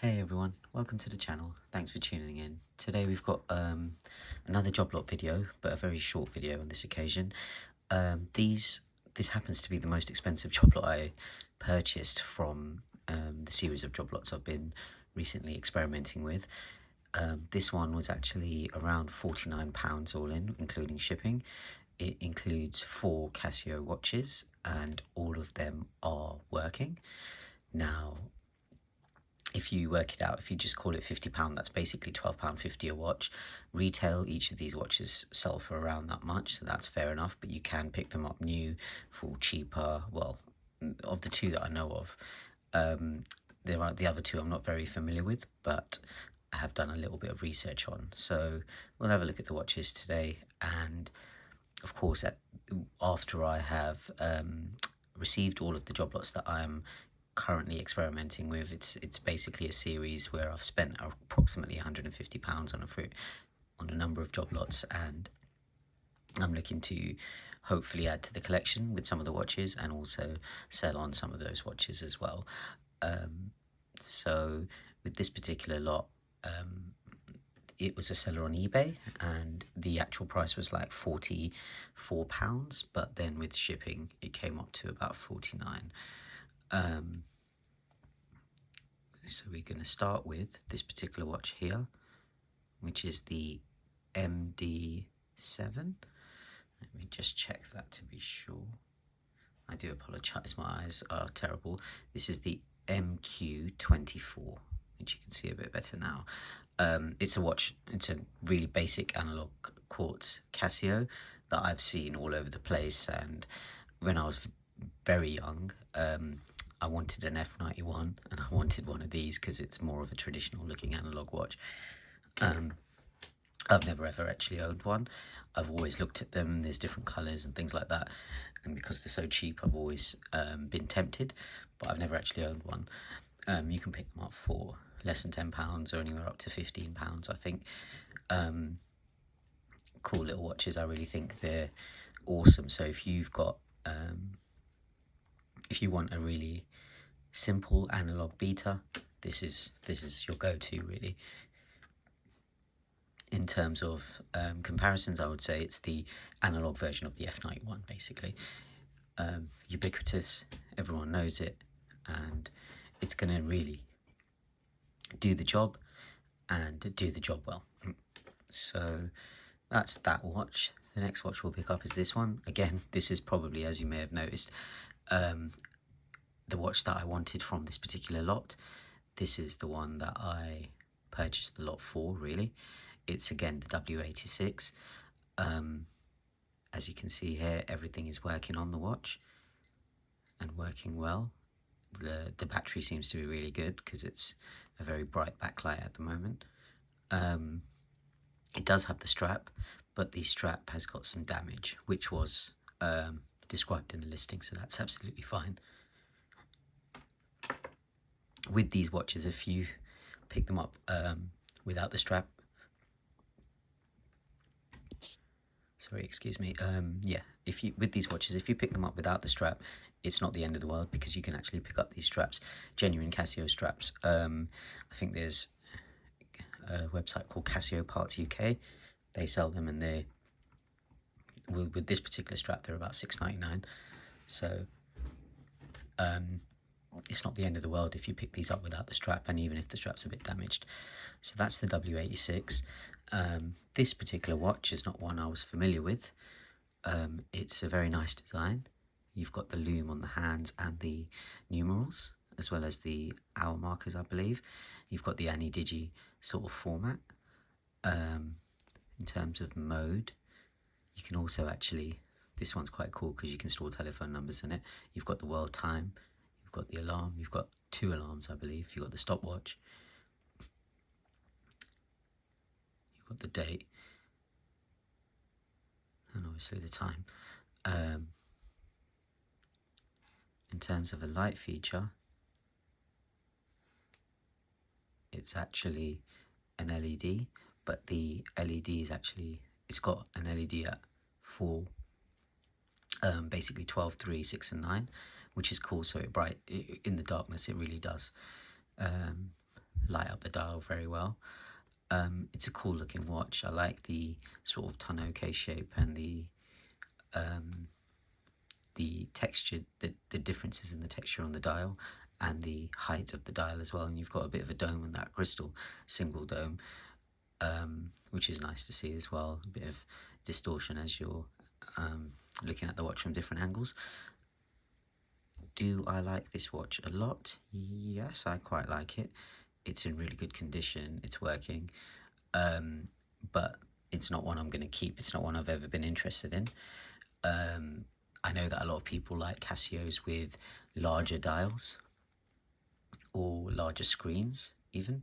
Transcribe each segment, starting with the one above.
Hey everyone, welcome to the channel. Thanks for tuning in. Today we've got another JobLot video, but a very short video on this occasion. This happens to be the most expensive JobLot I purchased from the series of JobLots I've been recently experimenting with. This one was actually around £49 all in, including shipping. It includes 4 CASIO watches and all of them are working. Now, if you work it out, if you just call it £50, that's basically £12.50 a watch. Retail, each of these watches sell for around that much, so that's fair enough, but you can pick them up new for cheaper. Well, of the two that I know of, there are the other two I'm not very familiar with, but I have done a little bit of research on. So we'll have a look at the watches today, and of course, after I have received all of the job lots that I'm currently experimenting with, it's basically a series where I've spent approximately £150 on a number of job lots, and I'm looking to hopefully add to the collection with some of the watches and also sell on some of those watches as well. So with this particular lot, it was a seller on eBay and the actual price was like £44, but then with shipping it came up to about 49. So we're going to start with this particular watch here, which is the MD7. Let me just check that to be sure. I do apologise, my eyes are terrible. This is the MQ24, which you can see a bit better now. It's a watch, it's a really basic analog quartz Casio that I've seen all over the place, and when I was very young, I wanted an F91 and I wanted one of these because it's more of a traditional looking analog watch. I've never ever actually owned one. I've always looked at them, there's different colours and things like that, and because they're so cheap I've always been tempted, but I've never actually owned one. You can pick them up for less than £10 or anywhere up to £15, I think. Cool little watches. I really think they're awesome. So if you've got if you want a really simple analog beater, this is your go-to really. In terms of comparisons, I would say it's the analog version of the F91 basically. Ubiquitous, everyone knows it, and it's going to really do the job and do the job well. So that's that watch. The next watch we'll pick up is this one. Again, this is probably, as you may have noticed, the watch that I wanted from this particular lot. This is the one that I purchased the lot for, really. It's again the W86. As you can see here, everything is working on the watch and working well. The battery seems to be really good because it's a very bright backlight at the moment. It does have the strap, but the strap has got some damage, which was described in the listing, so that's absolutely fine. With these watches, if you pick them up without the strap, with these watches, if you pick them up without the strap, it's not the end of the world because you can actually pick up these straps, genuine Casio straps. I think there's a website called Casio Parts UK. They sell them, and they with this particular strap they're about £6.99. So it's not the end of the world if you pick these up without the strap, and even if the strap's a bit damaged. So that's the W86. This particular watch is not one I was familiar with. It's a very nice design. You've got the loom on the hands and the numerals, as well as the hour markers, I believe. You've got the Ani-Digi sort of format. In terms of mode, you can also actually, this one's quite cool because you can store telephone numbers in it. You've got the world time, you've got the alarm, you've got 2 alarms, I believe. You've got the stopwatch, you've got the date, and obviously the time. In terms of a light feature, it's actually an LED, but the LED is actually, it's got an LED at 4, basically 12, 3, 6 and 9, which is cool. So in the darkness it really does light up the dial very well. It's a cool looking watch. I like the sort of tonneau case shape and the texture, the differences in the texture on the dial and the height of the dial as well. And you've got a bit of a dome on that crystal single dome, which is nice to see as well. A bit of distortion as you're looking at the watch from different angles. Do I like this watch a lot? Yes, I quite like it. It's in really good condition. It's working, but it's not one I'm going to keep. It's not one I've ever been interested in. I know that a lot of people like Casios with larger dials or larger screens even,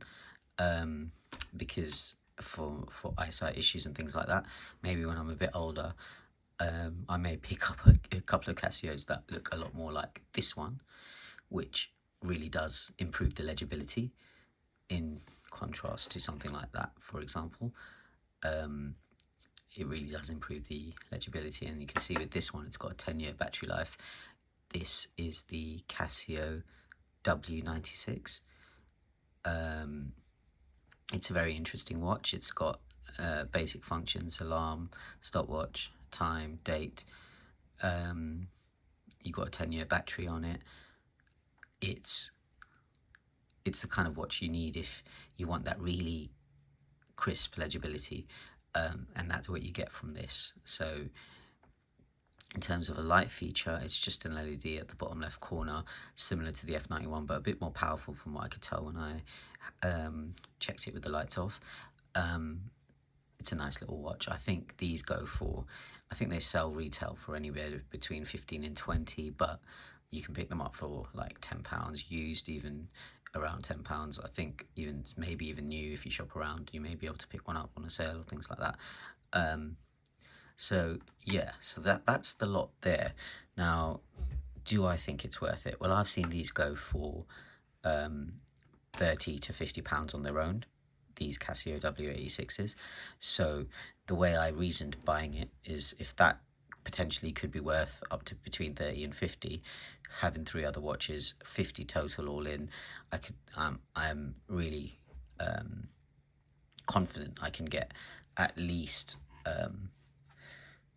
because for eyesight issues and things like that. Maybe when I'm a bit older, I may pick up a couple of Casios that look a lot more like this one, which really does improve the legibility in contrast to something like that, for example. It really does improve the legibility, and you can see with this one it's got a 10-year battery life. This is the Casio W96. It's a very interesting watch. It's got basic functions: alarm, stopwatch, time, date. You've got a 10-year battery on it. It's the kind of watch you need if you want that really crisp legibility, and that's what you get from this. So in terms of a light feature, it's just an LED at the bottom left corner, similar to the F91, but a bit more powerful from what I could tell when I checked it with the lights off. It's a nice little watch. I think these go for, I think they sell retail for anywhere between 15 and 20, but you can pick them up for like £10 used, even around £10. I think even maybe even new, if you shop around, you may be able to pick one up on a sale or things like that. So yeah, so that's the lot there. Now, do I think it's worth it? Well, I've seen these go for £30 to £50 on their own, these Casio W86s. So the way I reasoned buying it is, if that potentially could be worth up to between 30 and 50, having 3 other watches, 50 total all in, I'm really confident I can get at least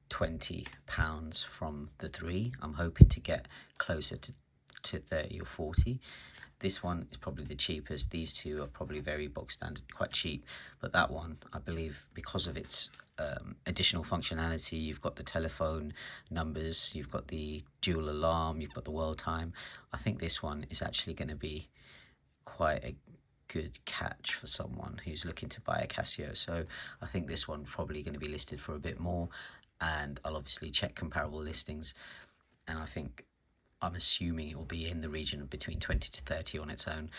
£20 from the 3. I'm hoping to get closer to 30 or 40. This one is probably the cheapest. These two are probably very box standard, quite cheap. But that one, I believe, because of its additional functionality, you've got the telephone numbers, you've got the dual alarm, you've got the world time. I think this one is actually going to be quite a good catch for someone who's looking to buy a Casio. So I think this one's probably going to be listed for a bit more, and I'll obviously check comparable listings, and I'm assuming it will be in the region of between 20 to 30 on its own.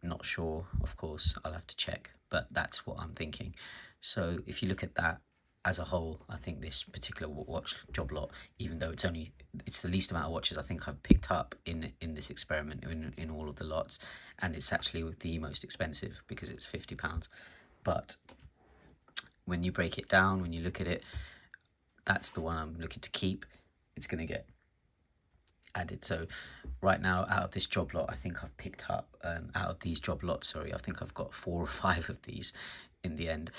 Not sure, of course, I'll have to check, but that's what I'm thinking. So if you look at that as a whole, I think this particular watch, JobLot, even though it's the least amount of watches I think I've picked up in this experiment, in all of the lots, and it's actually the most expensive because it's £50. But when you break it down, when you look at it, that's the one I'm looking to keep. It's going to get added. So right now, out of this JobLot, I think I've picked up, out of these JobLots, sorry, I think I've got 4 or 5 of these in the end.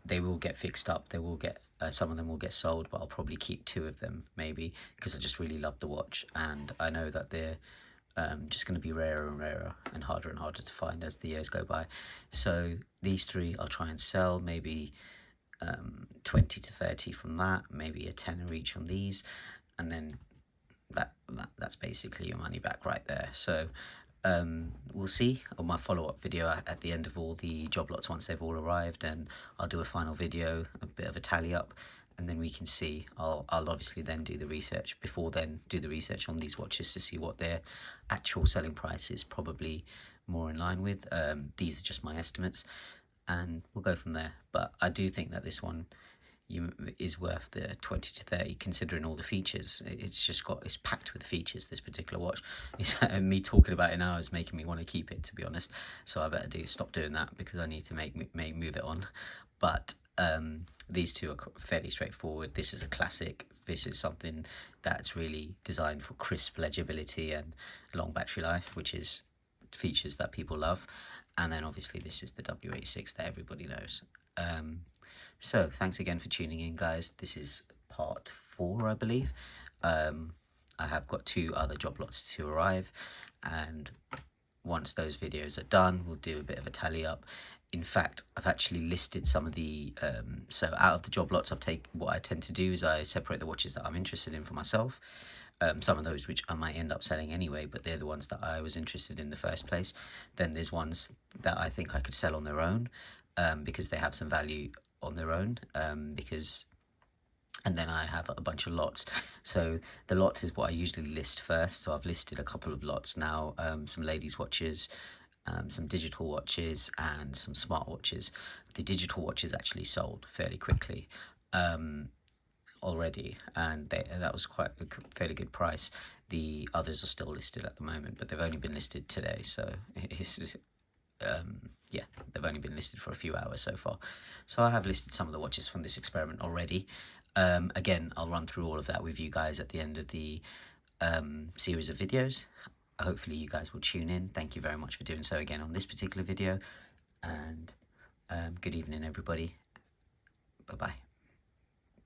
They will get fixed up, they will get, some of them will get sold, but I'll probably keep 2 of them maybe, because I just really love the watch, and I know that they're just going to be rarer and rarer and harder to find as the years go by. So these 3 I'll try and sell, maybe 20 to 30 from that, maybe a tenner each on these, and then that's basically your money back right there. So we'll see on my follow-up video at the end of all the JobLots, once they've all arrived, and I'll do a final video, a bit of a tally up, and then we can see. I'll obviously then do the research, do the research on these watches to see what their actual selling price is, probably more in line with. These are just my estimates, and we'll go from there. But I do think that this one is worth the 20 to 30, considering all the features. It's packed with features, this particular watch. Me talking about it now is making me want to keep it, to be honest, so I better stop doing that, because I need to move it on. But these 2 are fairly straightforward. This is a classic. This is something that's really designed for crisp legibility and long battery life, which is features that people love. And then obviously this is the W86 that everybody knows. So thanks again for tuning in, guys. This is part 4, I believe. I have got 2 other job lots to arrive, and once those videos are done, we'll do a bit of a tally up. In fact, I've actually listed some of the, so out of the job lots, what I tend to do is I separate the watches that I'm interested in for myself. Some of those which I might end up selling anyway, but they're the ones that I was interested in the first place. Then there's ones that I think I could sell on their own, because they have some value on their own, and then I have a bunch of lots. So the lots is what I usually list first. So I've listed a couple of lots now, some ladies' watches, some digital watches, and some smart watches. The digital watches actually sold fairly quickly already, and that was quite a fairly good price. The others are still listed at the moment, but they've only been listed today, so it's yeah, they've only been listed for a few hours so far. So I have listed some of the watches from this experiment already. Again, I'll run through all of that with you guys at the end of the series of videos. Hopefully you guys will tune in. Thank you very much for doing so again on this particular video, and good evening, everybody. Bye bye.